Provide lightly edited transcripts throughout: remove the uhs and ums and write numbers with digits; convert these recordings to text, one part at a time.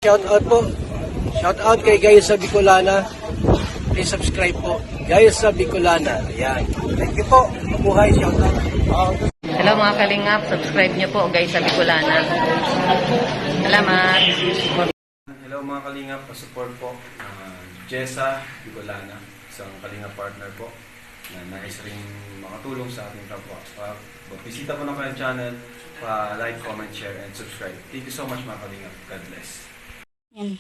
shout out po. Shout out kay Gayus sa Bicolana. Please subscribe po. Gayus sa Bicolana. Ayan. Thank you po. Mabuhay. Shout out. Hello mga kalingap, subscribe nyo po guys sa Bicolana. Salamat. Hello mga kalingap, support po. Jessa Bicolana, isang kalingap partner po na nais ring makatulong sa ating kapwa. Bisita po ng kanyang channel, like, comment, share, and subscribe. Thank you so much mga kalingap. God bless. Yan.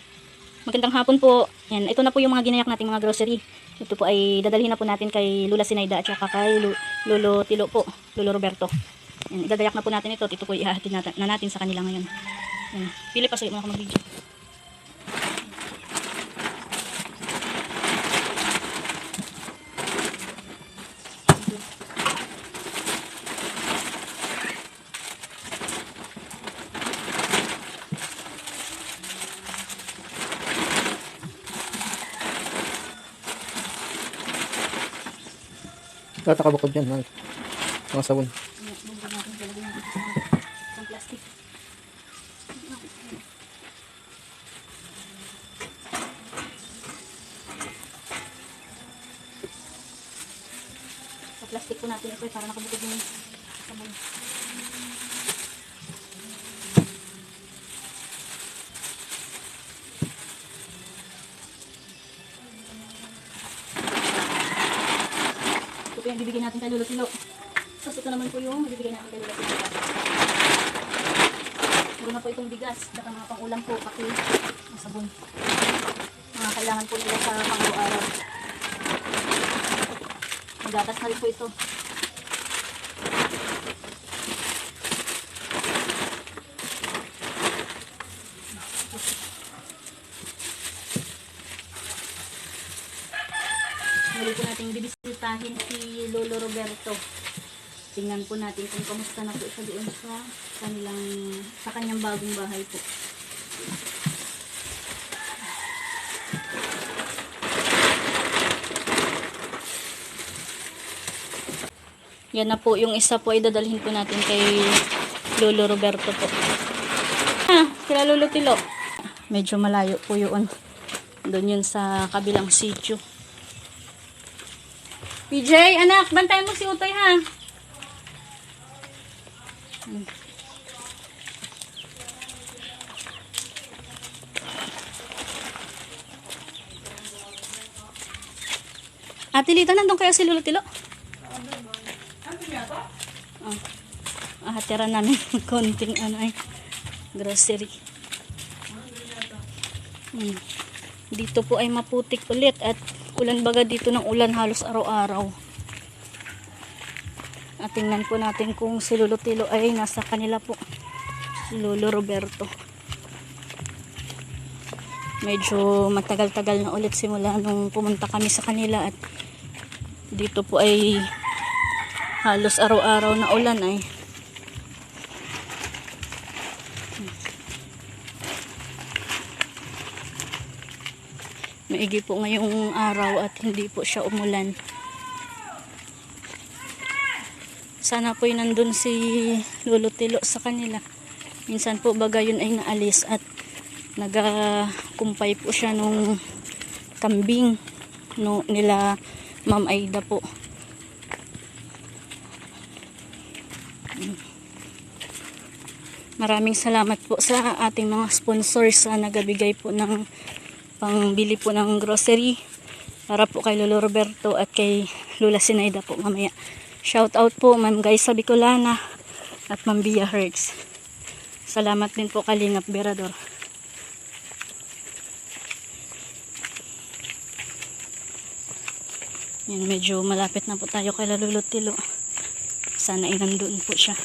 Magandang hapon po. Yan, ito na po yung mga ginayak nating mga grocery. Ito po ay dadalhin na po natin kay Lula Sinaida at saka kay Lolo Tilo po, Lolo Roberto. Yan, idadayak na po natin ito. Ito po ihahatid na natin sa kanila ngayon. Yan. Pili pa sa'yo mga mag-video. Tatakabukod dyan, man. Mga sabon. Plastic. Sa plastic po natin ito para nakabukod yung sabon. Ito yung bibigyan natin kay Lolo Tilo. Tapos ito naman po yung bibigyan natin kay Lolo Tilo. Meron na po itong bigas, saka mga pang-ulam po, kape, sabon. Mga kailangan po nila sa pang-araw. Magatas na rin po ito. Muli po natin bibisitahin si Lolo Roberto. Tingnan po natin kung kamusta na po siya doon sa kanyang bagong bahay po. Yan na po, yung isa po ay dadalhin po natin kay Lolo Roberto po. Sila Lolo Tilo. Medyo malayo po yun. Doon yun sa kabilang sitio. PJ, anak, bantayan mo si Utoy ha. Ate Lita, nandun kaya si Lolo Tilo? Hatira namin konting grocery. Dito po ay maputik ulit at ulan baga dito ng ulan halos araw-araw. At tingnan po natin kung si Lolo Tilo ay nasa kanila po. Si Lolo Roberto. Medyo matagal-tagal na ulit simula nung pumunta kami sa kanila at dito po ay halos araw-araw na ulan ay. Maigi po ngayong araw at hindi po siya umulan. Sana po yung nandun si Lolo Tilo sa kanila. Minsan po baga yun ay naalis at nagakumpay po siya nung kambing nila Ma'am Aida po. Maraming salamat po sa ating mga sponsors na nagabigay po ng pangbili po ng grocery para po kay Lolo Roberto at kay Lula Sinaida po mamaya. Shout out po Ma'am Guys sa Bicolana at Ma'am Bia Hertz. Salamat din po Kalingap Berador. Yan, medyo malapit na po tayo kay Lolo Tilo. Sana ay nandun po siya.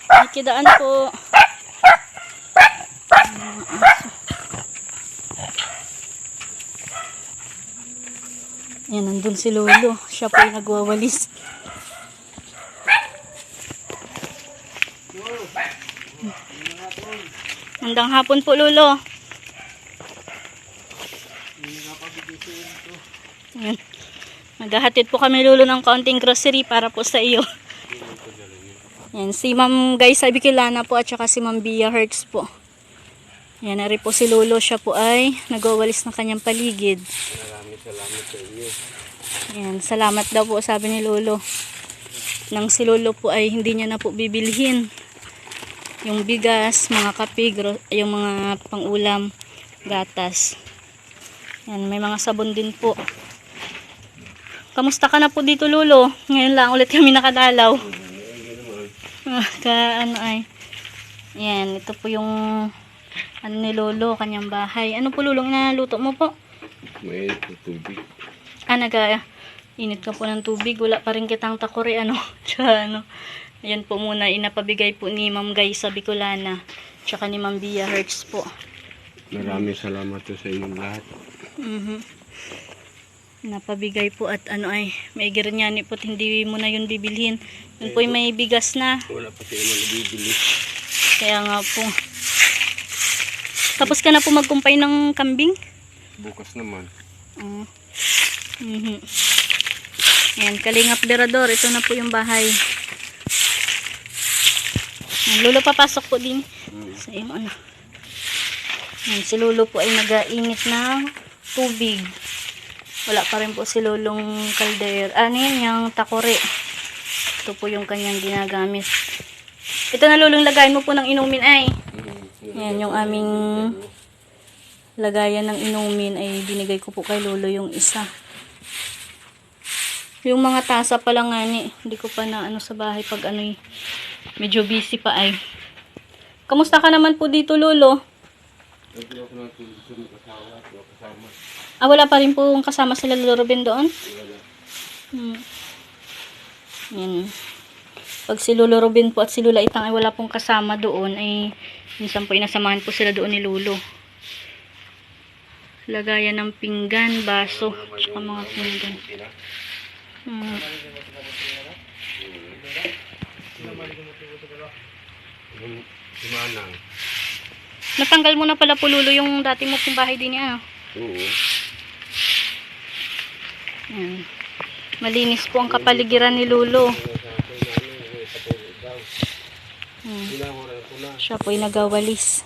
Nakidaan po. Yan, nandun si Lolo. Siya po ay nagwawalis. Magandang hapon po, Lolo. Yan. Maghahatid po kami Lolo ng kaunting grocery para po sa iyo. Yan, si Ma'am Guys Bicolana po at saka si Ma'am Bia Hertz po. Yan, nari po si Lolo. Siya po ay nagwawalis ng kanyang paligid. Maraming salamat sa inyo. Yan, salamat daw po sabi ni Lolo. Nang si Lolo po ay hindi niya na po bibilhin yung bigas, mga kape, yung mga pangulam, gatas. Yan, may mga sabon din po. Kamusta ka na po dito, Lolo? Ngayon lang ulit kami nakadalaw. Ano ay. Yan, ito po yung ano ni Lolo, kanyang bahay. Ano po, Lolo, inaluto mo po? May tubig. Init ka po ng tubig. Wala pa rin kitang takore, ano. Tsaka, ano. Ayan po muna, inapabigay po ni Ma'am Guys Bicolana. Tsaka ni Ma'am Bia Hertz po. Maraming salamat po sa inyong lahat. Napabigay po at ano ay, may girnyani po, hindi mo na yun bibilhin. Yun po may bigas na. Wala pa sila nabibili. Kaya nga po. Tapos ka na po magkumpay ng kambing? Bukas naman. Ayan, Kalingap Berador. Ito na po yung bahay. Ayan, Lolo, papasok po din. Sa yung ano. Ayan, si Lolo po ay nag-ainit ng tubig. Wala pa rin po si Lolong kalder. Ano yan, yung takore. Ito po yung kanyang ginagamit. Ito na, Lolong, lagayin mo po ng inumin ay. Yan yung aming lagayan ng inumin ay binigay ko po kay Lolo yung isa. Yung mga tasa pa lang nga ni, hindi ko pa na ano sa bahay pag ano medyo busy pa ay. Kamusta ka naman po dito, Lolo? Wala pa rin po kasama sila Lolo Ruben doon? Yan. Pag si Lolo Ruben po at si Lula Itang ay wala pong kasama doon, ay minsan po inasamahan po sila doon ni Lolo. Lagayan ng pinggan, baso, tsaka mga pinggan. Natanggal mo na pala po, Lolo, yung dati mo pong bahay din niya. Oo. Yan. Malinis po ang kapaligiran ni Lolo. Siya po ay nagawalis.